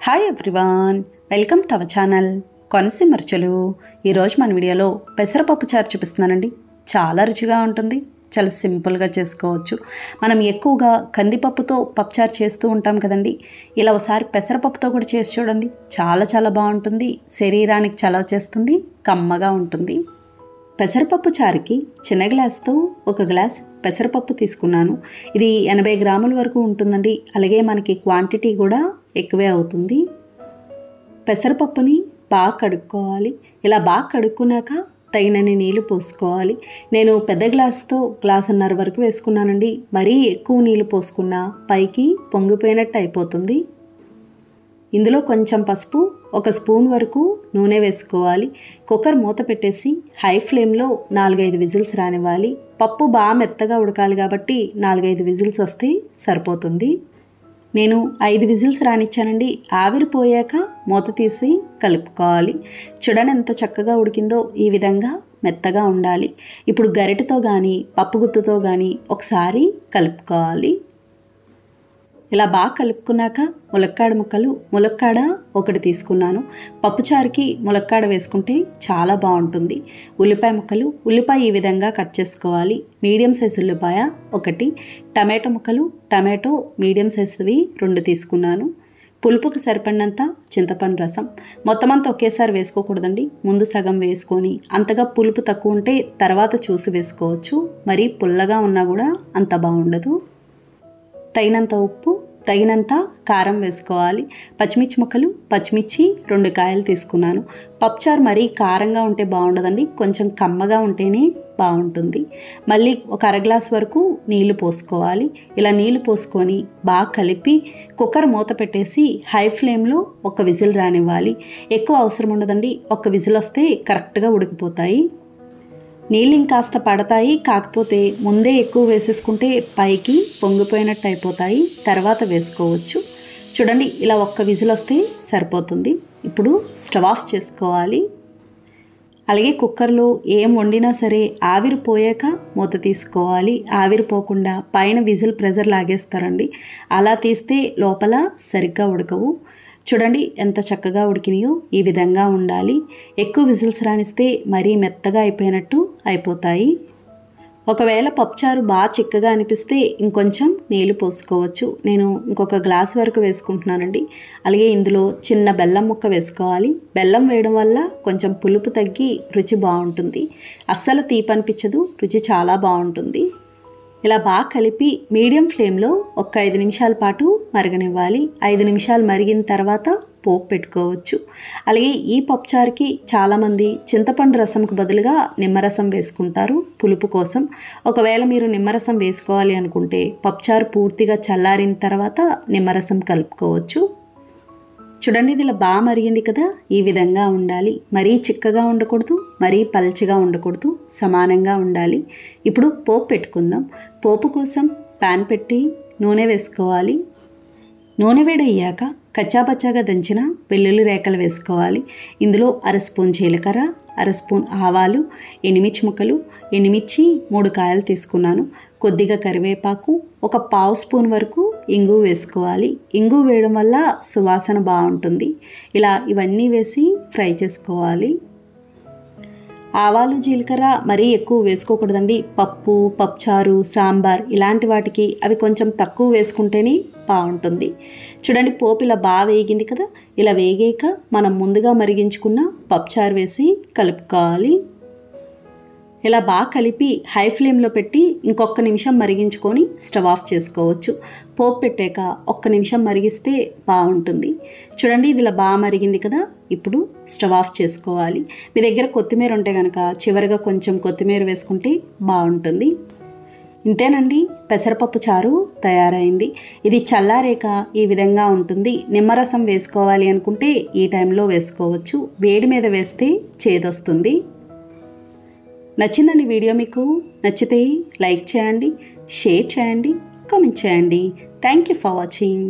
Hi everyone, welcome to our channel Konaseema రుచులు. ఈరోజు మన వీడియోలో పెసరపప్పు చారు చూపిస్తున్నానండి. చాలా రుచిగా ఉంటుంది, చాలా సింపుల్గా చేసుకోవచ్చు. మనం ఎక్కువగా కందిపప్పుతో పప్పుచారు చేస్తూ ఉంటాం కదండి. ఇలా ఒకసారి పెసరపప్పుతో కూడా చేసి చూడండి, చాలా చాలా బాగుంటుంది. శరీరానికి చలవ చేస్తుంది, కమ్మగా ఉంటుంది. పెసరపప్పు చారుకి చిన్న గ్లాస్తో ఒక గ్లాస్ పెసరపప్పు తీసుకున్నాను. ఇది 80 గ్రాముల వరకు ఉంటుందండి. అలాగే మనకి క్వాంటిటీ కూడా ఎక్కువే అవుతుంది. పెసరపప్పుని బాగా కడుక్కోవాలి. ఇలా బాగా కడుక్కున్నాక తగినన్ని నీళ్లు పోసుకోవాలి. నేను పెద్ద గ్లాస్తో గ్లాసున్నర వరకు వేసుకున్నానండి. మరీ ఎక్కువ నీళ్లు పోసుకున్నా పైకి పొంగిపోయినట్టు అయిపోతుంది. ఇందులో కొంచెం పసుపు, 1 స్పూన్ వరకు నూనె వేసుకోవాలి. కుక్కర్ మూత పెట్టేసి హై ఫ్లేమ్లో 4-5 విజిల్స్ రానివ్వాలి. పప్పు బాగా మెత్తగా ఉడకాలి కాబట్టి 4-5 విజిల్స్ వస్తే సరిపోతుంది. నేను 5 విజిల్స్ రానిచ్చానండి. ఆవిరిపోయాక మూత తీసి కలుపుకోవాలి. చూడండి ఎంత చక్కగా ఉడికిందో. ఈ విధంగా మెత్తగా ఉండాలి. ఇప్పుడు గరిటెతో కానీ పప్పు గుత్తుతో కానీ ఒకసారి కలుపుకోవాలి. ఇలా బాగా కలుపుకున్నాక ములక్కాడ 1 తీసుకున్నాను. పప్పుచారుకి ములక్కాడ వేసుకుంటే చాలా బాగుంటుంది. ఉల్లిపాయ ఈ విధంగా కట్ చేసుకోవాలి. మీడియం సైజు ఉల్లిపాయ 1, టమాటో మీడియం సైజువి 2 తీసుకున్నాను. పులుపుకి సరిపడినంత చింతపండు రసం. మొత్తం అంతా ఒకేసారి వేసుకోకూడదండి. ముందు సగం వేసుకొని అంతగా పులుపు తక్కువ ఉంటే తర్వాత చూసి వేసుకోవచ్చు. మరీ పుల్లగా ఉన్నా కూడా అంత బాగుండదు. తగినంత ఉప్పు, తగినంత కారం వేసుకోవాలి. పచ్చిమిర్చి 2 కాయలు తీసుకున్నాను. పప్పుచారు మరీ కారంగా ఉంటే బాగుండదండి, కొంచెం కమ్మగా ఉంటేనే బాగుంటుంది. మళ్ళీ 1 అర గ్లాస్ వరకు నీళ్లు పోసుకోవాలి. ఇలా నీళ్లు పోసుకొని బాగా కలిపి కుక్కర్ మూత పెట్టేసి హై ఫ్లేమ్లో 1 విజిల్ రానివ్వాలి. ఎక్కువ అవసరం ఉండదండి, 1 విజిల్ వస్తే కరెక్ట్గా ఉడికిపోతాయి. నీళ్ళు ఇంకాస్త పడతాయి, కాకపోతే ముందే ఎక్కువ వేసేసుకుంటే పైకి పొంగిపోయినట్టు అయిపోతాయి. తర్వాత వేసుకోవచ్చు. చూడండి ఇలా 1 విజిల్ వస్తే సరిపోతుంది. ఇప్పుడు స్టవ్ ఆఫ్ చేసుకోవాలి. అలాగే కుక్కర్లో ఏం వండినా సరే ఆవిరిపోయాక మూత తీసుకోవాలి. ఆవిరిపోకుండా పైన విజిల్ ప్రెజర్ లాగేస్తారండి. అలా తీస్తే లోపల సరిగ్గా ఉడకవు. చూడండి ఎంత చక్కగా ఉడికినాయో. ఈ విధంగా ఉండాలి. ఎక్కువ విజిల్స్ రానిస్తే మరీ మెత్తగా అయిపోయినట్టు అయిపోతాయి. ఒకవేళ పప్పుచారు బాగా చిక్కగా అనిపిస్తే ఇంకొంచెం నీళ్లు పోసుకోవచ్చు. నేను ఇంకొక గ్లాస్ వరకు వేసుకుంటున్నానండి. అలాగే ఇందులో చిన్న బెల్లం ముక్క వేసుకోవాలి. బెల్లం వేయడం వల్ల కొంచెం పులుపు తగ్గి రుచి బాగుంటుంది. అస్సలు తీపి అనిపించదు, రుచి చాలా బాగుంటుంది. ఇలా బాగా కలిపి మీడియం ఫ్లేమ్లో 5 నిమిషాల పాటు మరగనివ్వాలి. 5 నిమిషాలు మరిగిన తర్వాత పోపు పెట్టుకోవచ్చు. అలాగే ఈ పప్పుచారుకి చాలామంది చింతపండు రసంకు బదులుగా నిమ్మరసం వేసుకుంటారు పులుపు కోసం. ఒకవేళ మీరు నిమ్మరసం వేసుకోవాలి అనుకుంటే పప్పుచారు పూర్తిగా చల్లారిన తర్వాత నిమ్మరసం కలుపుకోవచ్చు. చూడండి ఇది ఇలా బాగా మరిగింది కదా. ఈ విధంగా ఉండాలి. మరీ చిక్కగా ఉండకూడదు, మరీ పల్చగా ఉండకూడదు, సమానంగా ఉండాలి. ఇప్పుడు పోపు పెట్టుకుందాం. పోపు కోసం ప్యాన్ పెట్టి నూనె వేసుకోవాలి. నూనె వేడయ్యాక కచ్చాపచ్చాగా దంచిన వెల్లుల్లి రేకలు వేసుకోవాలి. ఇందులో 1 స్పూన్ జీలకర్ర, 1 స్పూన్ ఆవాలు, ఎండుమిర్చి 3 కాయలు తీసుకున్నాను. కొద్దిగా కరివేపాకు, 1/2 స్పూన్ వరకు ఇంగువ వేసుకోవాలి. ఇంగువ వేయడం వల్ల సువాసన బాగుంటుంది. ఇలా ఇవన్నీ వేసి ఫ్రై చేసుకోవాలి. ఆవాలు జీలకర్ర మరీ ఎక్కువ వేసుకోకూడదండి. పప్పుచారు, సాంబార్ ఇలాంటి వాటికి అవి కొంచెం తక్కువ వేసుకుంటేనే బాగుంటుంది. చూడండి పోపు ఇలా బాగా వేగింది కదా. ఇలా వేగాక మనం ముందుగా మరిగించుకున్న పప్పుచారు వేసి కలుపుకోవాలి. ఇలా బాగా కలిపి హై ఫ్లేమ్లో పెట్టి ఇంకొక నిమిషం మరిగించుకొని స్టవ్ ఆఫ్ చేసుకోవచ్చు. పోపు పెట్టాక 1 నిమిషం మరిగిస్తే బాగుంటుంది. చూడండి ఇది ఇలా బాగా మరిగింది కదా. ఇప్పుడు స్టవ్ ఆఫ్ చేసుకోవాలి. మీ దగ్గర కొత్తిమీర ఉంటే కనుక చివరిగా కొంచెం కొత్తిమీర వేసుకుంటే బాగుంటుంది. ఇంతేనండి, పెసరపప్పు చారు తయారైంది. ఇది చల్లారేక ఈ విధంగా ఉంటుంది. నిమ్మరసం వేసుకోవాలి అనుకుంటే ఈ టైంలో వేసుకోవచ్చు. వేడి మీద వేస్తే చేదొస్తుంది. నచ్చిందండి వీడియో. మీకు నచ్చితే లైక్ చేయండి, షేర్ చేయండి, కామెంట్ చేయండి. Thank you for watching.